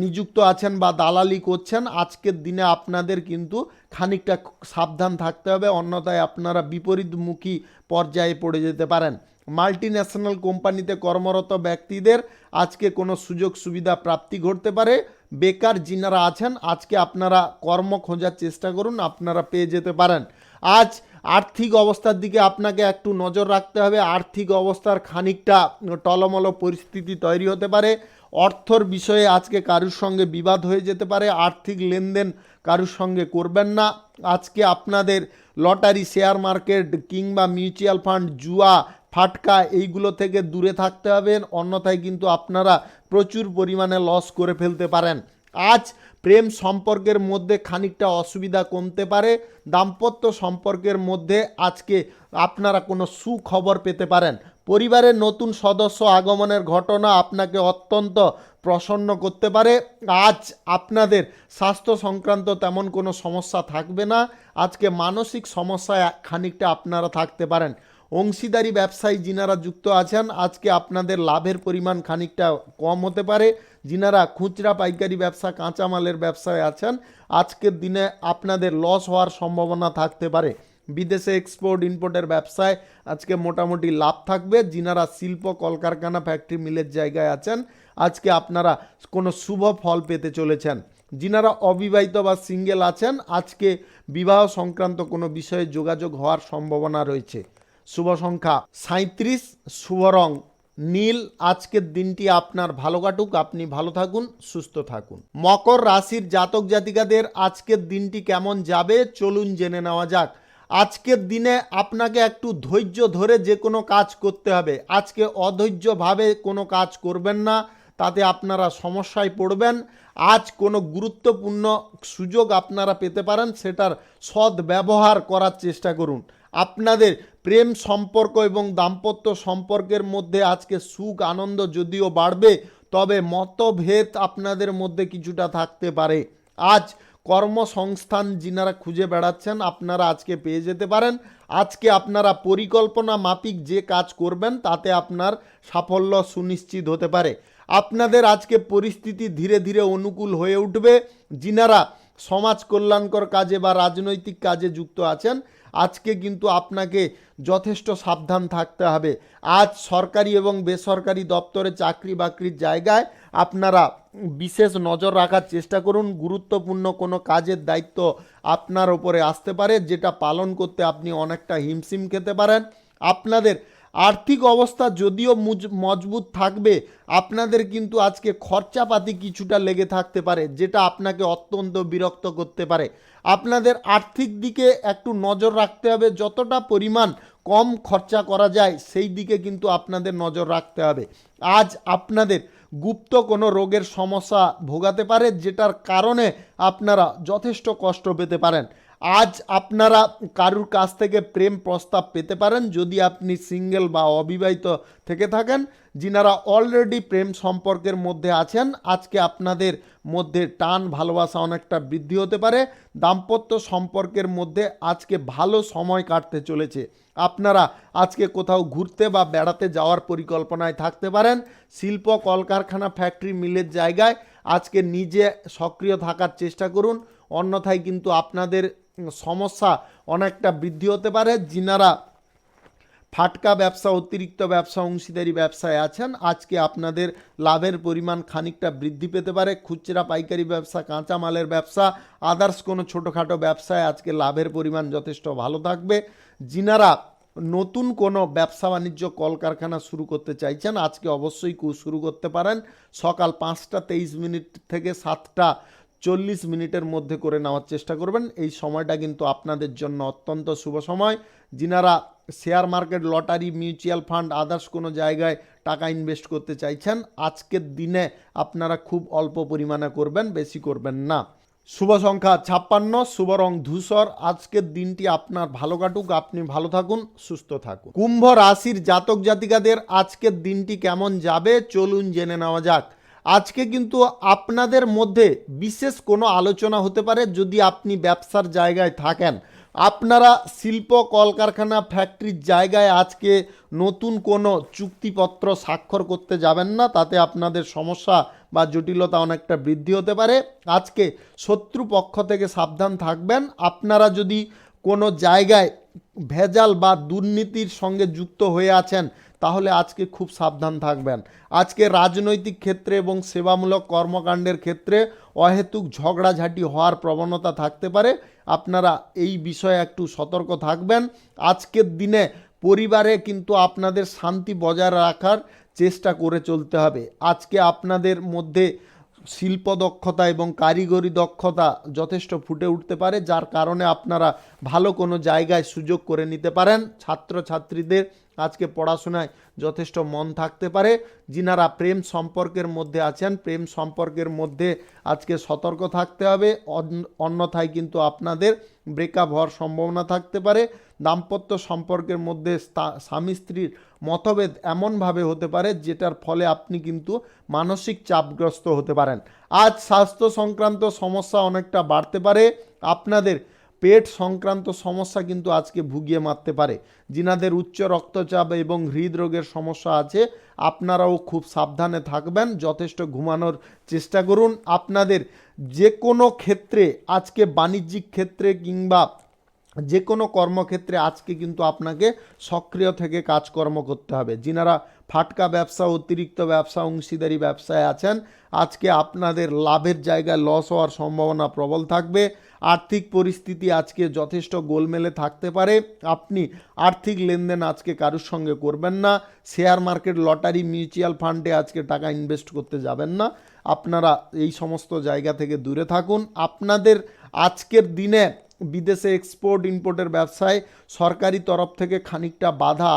Speaker 1: নিযুক্ত আছেন বা দালালি করছেন, আজকের দিনে আপনাদের কিন্তু খানিকটা সাবধান থাকতে হবে, অন্যথায় আপনারা বিপরীতমুখী পর্যায়ে পড়ে যেতে পারেন। মাল্টি ন্যাশনাল কোম্পানিতে কর্মরত ব্যক্তিদের আজকে কোনো সুযোগ সুবিধা প্রাপ্তি ঘটতে পারে। বেকার যিনারা আছেন আজকে আপনারা কর্ম খোঁজার চেষ্টা করুন, আপনারা পেয়ে যেতে পারেন। আজ আর্থিক অবস্থার দিকে আপনাকে একটু নজর রাখতে হবে। আর্থিক অবস্থার খানিকটা টলমল পরিস্থিতি তৈরি হতে পারে। অর্থর বিষয়ে আজকে কারুর সঙ্গে বিবাদ হয়ে যেতে পারে। আর্থিক লেনদেন কারুর সঙ্গে করবেন না। আজকে আপনাদের লটারি, শেয়ার মার্কেট কিংবা মিউচুয়াল ফান্ড, জুয়া, ফাটকা এইগুলো থেকে দূরে থাকতে হবে, অন্যথায় কিন্তু আপনারা প্রচুর পরিমাণে লস করে ফেলতে পারেন। আজ প্রেম সম্পর্কের মধ্যে খানিকটা অসুবিধা কমতে পারে। দাম্পত্য সম্পর্কের মধ্যে আজকে আপনারা কোনো সুখবর পেতে পারেন। পরিবারের নতুন সদস্য আগমনের ঘটনা আপনাকে অত্যন্ত প্রসন্ন করতে পারে। আজ আপনাদের স্বাস্থ্য সংক্রান্ত তেমন কোনো সমস্যা থাকবে না। আজকে মানসিক সমস্যায় খানিকটা আপনারা থাকতে পারেন। অংশীদারি ব্যবসায়ী যিনারা যুক্ত আছেন, আজকে আপনাদের লাভের পরিমাণ খানিকটা কম হতে পারে। যিনারা খুচরা পাইকারি ব্যবসা কাঁচামালের ব্যবসায় আছেন, আজকের দিনে আপনাদের লস হওয়ার সম্ভাবনা থাকতে পারে। বিদেশে এক্সপোর্ট ইম্পোর্টের ব্যবসায় আজকে মোটামুটি লাভ থাকবে। যিনারা শিল্প কলকারখানা ফ্যাক্টরি মিলের জায়গায় আছেন, আজকে আপনারা কোনো শুভ ফল পেতে চলেছেন। যিনারা অবিবাহিত বা সিঙ্গেল আছেন, আজকে বিবাহ সংক্রান্ত কোনো বিষয়ে যোগাযোগ হওয়ার সম্ভাবনা রয়েছে। শুভ সংখ্যা 37, শুভ রং নীল। আজকের দিনটি আপনার ভালো কাটুক, আপনি ভালো থাকুন, সুস্থ থাকুন। মকর রাশির জাতক জাতিকাদের আজকের দিনটি কেমন যাবে চলুন জেনে নেওয়া যাক। আজকের দিনে আপনাকে একটু ধৈর্য ধরে যে কোনো কাজ করতে হবে। আজকে অধৈর্যভাবে কোনো কাজ করবেন না, তাতে আপনারা সমস্যায় পড়বেন। আজ কোনো গুরুত্বপূর্ণ সুযোগ আপনারা পেতে পারেন, সেটার সৎ ব্যবহার করার চেষ্টা করুন। আপনাদের প্রেম সম্পর্ক এবং দাম্পত্য সম্পর্কের মধ্যে আজকে সুখ আনন্দ যদিও বাড়বে, তবে মতভেদ আপনাদের মধ্যে কিছুটা থাকতে পারে। আজ কর্মসংস্থান যিনারা খুঁজে বেড়াচ্ছেন, আপনারা আজকে পেয়ে যেতে পারেন। আজকে আপনারা পরিকল্পনা মাফিক যে কাজ করবেন তাতে আপনার সাফল্য সুনিশ্চিত হতে পারে। আপনাদের আজকে পরিস্থিতি ধীরে ধীরে অনুকূল হয়ে উঠবে। যিনারা সমাজ কল্যাণকর কাজে বা রাজনৈতিক কাজে যুক্ত আছেন, আজকে কিন্তু আপনাকে যথেষ্ট সাবধান থাকতে হবে। আজ সরকারি এবং বেসরকারি দপ্তরে চাকরি বাকরির জায়গায় আপনারা বিশেষ নজর রাখার চেষ্টা করুন। গুরুত্বপূর্ণ কোনো কাজের দায়িত্ব আপনার উপরে আসতে পারে, যেটা পালন করতে আপনি অনেকটা হিমশিম খেতে পারেন। আপনাদের আর্থিক অবস্থা যদিও মজবুত থাকবে, আপনাদের কিন্তু আজকে খরচাপাতি কিছুটা লেগে থাকতে পারে, যেটা আপনাকে অত্যন্ত বিরক্ত করতে পারে। আপনাদের আর্থিক দিকে একটু নজর রাখতে হবে। যতটা পরিমাণ কম খরচা করা যায় সেই দিকে কিন্তু আপনাদের নজর রাখতে হবে। আজ আপনাদের গুপ্ত কোনো রোগের সমস্যা ভোগাতে পারে, যেটার কারণে আপনারা যথেষ্ট কষ্ট পেতে পারেন। আজ আপনারা কারুর কাছ থেকে প্রেম প্রস্তাব পেতে পারেন, যদি আপনি সিঙ্গেল বা অবিবাহিত থেকে থাকেন। যিনারা অলরেডি প্রেম সম্পর্কের মধ্যে আছেন, আজকে আপনাদের মধ্যে টান ভালোবাসা অনেকটা বৃদ্ধি হতে পারে। দাম্পত্য সম্পর্কের মধ্যে আজকে ভালো সময় কাটতে চলেছে। আপনারা আজকে কোথাও ঘুরতে বা বেড়াতে যাওয়ার পরিকল্পনায় থাকতে পারেন। শিল্প কলকারখানা ফ্যাক্টরি মিলের জায়গায় আজকে নিজে সক্রিয় থাকার চেষ্টা করুন, অন্যথায় কিন্তু আপনাদের সমস্যা অনেকটা বৃদ্ধি হতে পারে। যিনারা ফাটকা ব্যবসা, অতিরিক্ত ব্যবসা, অংশীদারি ব্যবসায় আছেন, আজকে আপনাদের লাভের পরিমাণ খানিকটা বৃদ্ধি পেতে পারে। খুচরা পাইকারি ব্যবসা, কাঁচামালের ব্যবসা, আদার্স কোনো ছোটোখাটো ব্যবসায় আজকে লাভের পরিমাণ যথেষ্ট ভালো থাকবে। যিনারা নতুন কোনো ব্যবসা বাণিজ্য কলকারখানা শুরু করতে চাইছেন, আজকে অবশ্যই শুরু করতে পারেন। সকাল 5টা 23 মিনিট থেকে 7টা 40 মিনিটের মধ্যে করে নেওয়ার চেষ্টা করবেন। এই সময়টা কিন্তু আপনাদের জন্য অত্যন্ত শুভ সময়। যিনারা share market, lottery, mutual fund, others কোনো জায়গায় টাকা ইনভেস্ট করতে চাইছেন, আজকের দিনে আপনারা খুব অল্প পরিমাণে করবেন, বেশি করবেন না। শুভ সংখ্যা 56, শুভ রং ধূসর। আজকের দিনটি আপনার ভালো কাটুক, আপনি ভালো থাকুন, সুস্থ থাকুন। কুম্ভ রাশির জাতক জাতিকাদের আজকের দিনটি কেমন যাবে চলুন জেনে নেওয়া যাক। আজকে কিন্তু আপনাদের মধ্যে বিশেষ কোনো আলোচনা হতে পারে। যদি আপনি ব্যবসার জায়গায় থাকেন, আপনারা শিল্প কলকারখানা ফ্যাক্টরির জায়গায় আজকে নতুন কোনো চুক্তিপত্র স্বাক্ষর করতে যাবেন না, তাতে আপনাদের সমস্যা বা জটিলতা অনেকটা বৃদ্ধি হতে পারে। আজকে শত্রু পক্ষ থেকে সাবধান থাকবেন। আপনারা যদি কোনো জায়গায় ভেজাল বা দুর্নীতির সঙ্গে যুক্ত হয়ে আছেন, তাহলে আজকে খুব সাবধান থাকবেন। আজকে রাজনৈতিক ক্ষেত্রে এবং সেবামূলক কর্মকাণ্ডের ক্ষেত্রে অহেতুক ঝগড়াঝাঁটি হওয়ার প্রবণতা থাকতে পারে। আপনারা এই বিষয়ে একটু সতর্ক থাকবেন। আজকের দিনে পরিবারে কিন্তু আপনাদের শান্তি বজায় রাখার চেষ্টা করে চলতে হবে। আজকে আপনাদের মধ্যে শিল্প দক্ষতা এবং কারিগরি দক্ষতা যথেষ্ট ফুটে উঠতে পারে, যার কারণে আপনারা ভালো কোনো জায়গায় সুযোগ করে নিতে পারেন। ছাত্রছাত্রীদের আজকে পড়াশোনায় যথেষ্ট মন থাকতে পারে। যিনারা প্রেম সম্পর্কের মধ্যে আছেন, প্রেম সম্পর্কের মধ্যে আজকে সতর্ক থাকতে হবে, অন্যথায় কিন্তু আপনাদের ব্রেকআপ হওয়ার সম্ভাবনা থাকতে পারে। দাম্পত্য সম্পর্কের মধ্যে স্বামী স্ত্রীর মতভেদ এমনভাবে হতে পারে যেটার ফলে আপনি কিন্তু মানসিক চাপগ্রস্ত হতে পারেন। আজ স্বাস্থ্য সংক্রান্ত সমস্যা অনেকটা বাড়তে পারে। আপনাদের পেট সংক্রান্ত সমস্যা কিন্তু আজকে ভুগিয়ে মারতে পারে। যিনাদের উচ্চ রক্তচাপ এবং হৃদরোগের সমস্যা আছে আপনারাও খুব সাবধানে থাকবেন, যথেষ্ট ঘুমানোর চেষ্টা করুন। আপনাদের যে কোনো ক্ষেত্রে আজকে বাণিজ্যিক ক্ষেত্রে কিংবা যে কোনো কর্মক্ষেত্রে আজকে কিন্তু আপনাকে সক্রিয় থেকে কাজকর্ম করতে হবে। যিনারা ফাটকা ব্যবসা, অতিরিক্ত ব্যবসা, অংশীদারি ব্যবসায় আছেন আজকে আপনাদের লাভের জায়গায় লস হওয়ার সম্ভাবনা প্রবল থাকবে। আর্থিক পরিস্থিতি আজকে যথেষ্ট গোলমেলে থাকতে পারে। আপনি আর্থিক লেনদেন আজকে কারোর সঙ্গে করবেন না। শেয়ার মার্কেট, লটারি, মিউচুয়াল ফান্ডে আজকে টাকা ইনভেস্ট করতে যাবেন না। আপনারা এই সমস্ত জায়গা থেকে দূরে থাকুন। আপনাদের আজকের দিনে বিদেশে এক্সপোর্ট ইম্পোর্টের ব্যবসায় সরকারি তরফ থেকে খানিকটা বাধা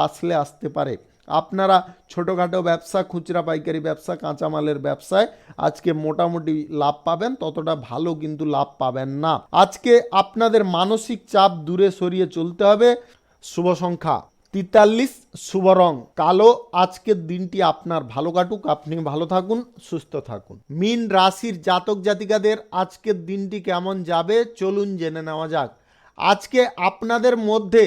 Speaker 1: আসতে পারে। আপনারা ছোটোখাটো ব্যবসা, খুচরা পাইকারি ব্যবসা, কাঁচামালের ব্যবসায় আজকে মোটামুটি লাভ পাবেন, ততটা ভালো কিন্তু লাভ পাবেন না। আজকে আপনাদের মানসিক চাপ দূরে সরিয়ে চলতে হবে। শুভ সংখ্যা 43, শুভ রং কালো। আজকের দিনটি আপনার ভালো কাটুক, আপনি ভালো থাকুন, সুস্থ থাকুন। মীন রাশির জাতক জাতিকাদের আজকের দিনটি কেমন যাবে চলুন জেনে নেওয়া যাক। আজকে আপনাদের মধ্যে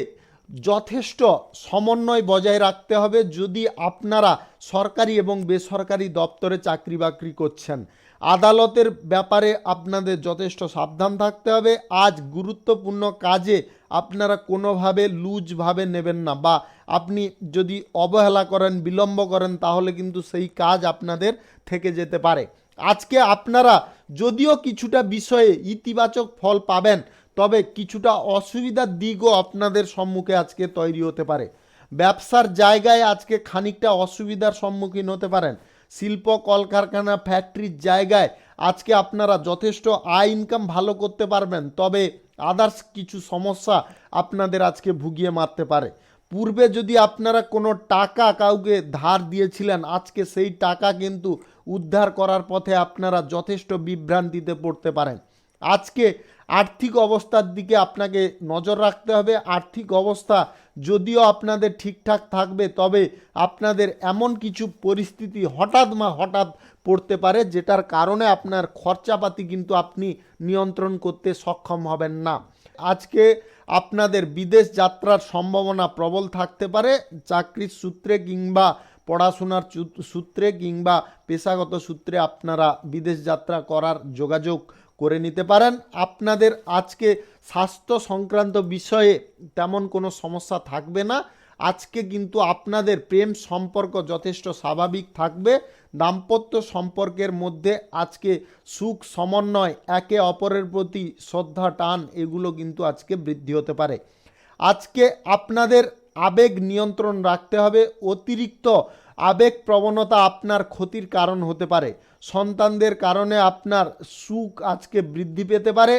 Speaker 1: যথেষ্ট সমন্বয় বজায় রাখতে হবে। যদি আপনারা সরকারি এবং বেসরকারি দপ্তরে চাকরি বাকরি করছেন, আদালতের ব্যাপারে আপনাদের যথেষ্ট সাবধান থাকতে হবে। আজ গুরুত্বপূর্ণ কাজে আপনারা কোনোভাবে লুজভাবে নেবেন না, বা আপনি যদি অবহেলা করেন, বিলম্ব করেন, তাহলে কিন্তু সেই কাজ আপনাদের থেকে যেতে পারে। আজকে আপনারা যদিও কিছুটা বিষয়ে ইতিবাচক ফল পাবেন, তবে কিছুটা অসুবিধার দিকও আপনাদের সম্মুখে আজকে তৈরি হতে পারে। ব্যবসার জায়গায় আজকে খানিকটা অসুবিধার সম্মুখীন হতে পারেন। শিল্প, কলকারখানা, ফ্যাক্টরির জায়গায় আজকে আপনারা যথেষ্ট আয় ইনকাম ভালো করতে পারবেন, তবে আদার্স কিছু সমস্যা আপনাদের আজকে ভুগিয়ে মারতে পারে। পূর্বে যদি আপনারা কোনো টাকা কাউকে ধার দিয়েছিলেন, আজকে সেই টাকা কিন্তু উদ্ধার করার পথে আপনারা যথেষ্ট বিভ্রান্তিতে পড়তে পারেন। আজকে আর্থিক অবস্থার দিকে আপনাকে নজর রাখতে হবে। আর্থিক অবস্থা যদিও আপনাদের ঠিকঠাক থাকবে, তবে আপনাদের এমন কিছু পরিস্থিতি হঠাৎ পড়তে পারে যেটার কারণে আপনার খরচাপাতি কিন্তু আপনি নিয়ন্ত্রণ করতে সক্ষম হবেন না। আজকে আপনাদের বিদেশ যাত্রার সম্ভাবনা প্রবল থাকতে পারে। চাকরির সূত্রে কিংবা পড়াশোনার সূত্রে কিংবা পেশাগত সূত্রে আপনারা বিদেশ যাত্রা করার যোগাযোগ করে নিতে পারেন। আপনাদের আজকে স্বাস্থ্য সংক্রান্ত বিষয়ে তেমন কোনো সমস্যা থাকবে না। আজকে কিন্তু আপনাদের প্রেম সম্পর্ক যথেষ্ট স্বাভাবিক থাকবে। দাম্পত্য সম্পর্কের মধ্যে আজকে সুখ, সমন্বয়, একে অপরের প্রতি শ্রদ্ধা, টান এগুলো কিন্তু আজকে বৃদ্ধি হতে পারে। আজকে আপনাদের আবেগ নিয়ন্ত্রণ রাখতে হবে। অতিরিক্ত আবেগ প্রবণতা আপনার ক্ষতির কারণ হতে পারে। সন্তানদের কারণে আপনার সুখ আজকে বৃদ্ধি পেতে পারে।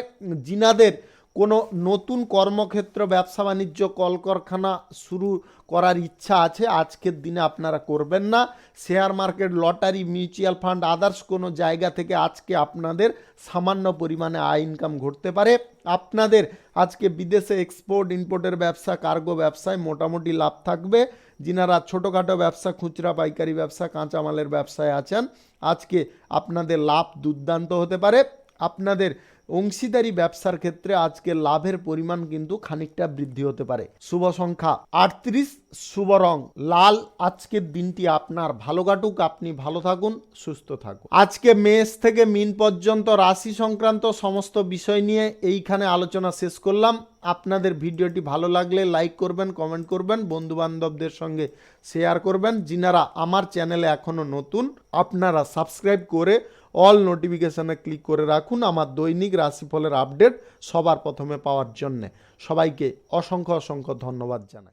Speaker 1: যিনাদের কোনো নতুন কর্মক্ষেত্র, ব্যবসা বাণিজ্য, কলকারখানা শুরু করার ইচ্ছা আছে, আজকের দিনে আপনারা করবেন না। Share market, lottery, mutual fund, others কোনো জায়গা থেকে আজকে আপনাদের সামান্য পরিমাণে আয় ইনকাম ঘটতে পারে। আপনাদের আজকে বিদেশে এক্সপোর্ট ইম্পোর্টের ব্যবসা, কার্গো ব্যবসায় মোটামুটি লাভ থাকবে। যিনারা ছোটোখাটো ব্যবসা, খুচরা পাইকারি ব্যবসা, কাঁচামালের ব্যবসায় আছেন, আজকে আপনাদের লাভ দুর্দান্ত হতে পারে। আপনাদের অংশীদারি ব্যবসার ক্ষেত্রে আজকে লাভের পরিমাণ কিন্তু খানিকটা বৃদ্ধি হতে পারে। শুভ সংখ্যা 38, শুভ রং লাল। আজকের দিনটি আপনার ভালো কাটুক, আপনি ভালো থাকুন, সুস্থ থাকুন। আজকে মেষ থেকে মীন পর্যন্ত রাশি সংক্রান্ত সমস্ত বিষয় নিয়ে এইখানে আলোচনা শেষ করলাম। আপনাদের ভিডিওটি ভালো লাগলে লাইক করবেন, কমেন্ট করবেন, বন্ধুবান্ধবদের সঙ্গে শেয়ার করবেন। যিনারা আমার চ্যানেলে এখনও নতুন, আপনারা সাবস্ক্রাইব করে অল নোটিফিকেশানে ক্লিক করে রাখুন আমার দৈনিক রাশিফলের আপডেট সবার প্রথমে পাওয়ার জন্যে। সবাইকে অসংখ্য ধন্যবাদ জানাই।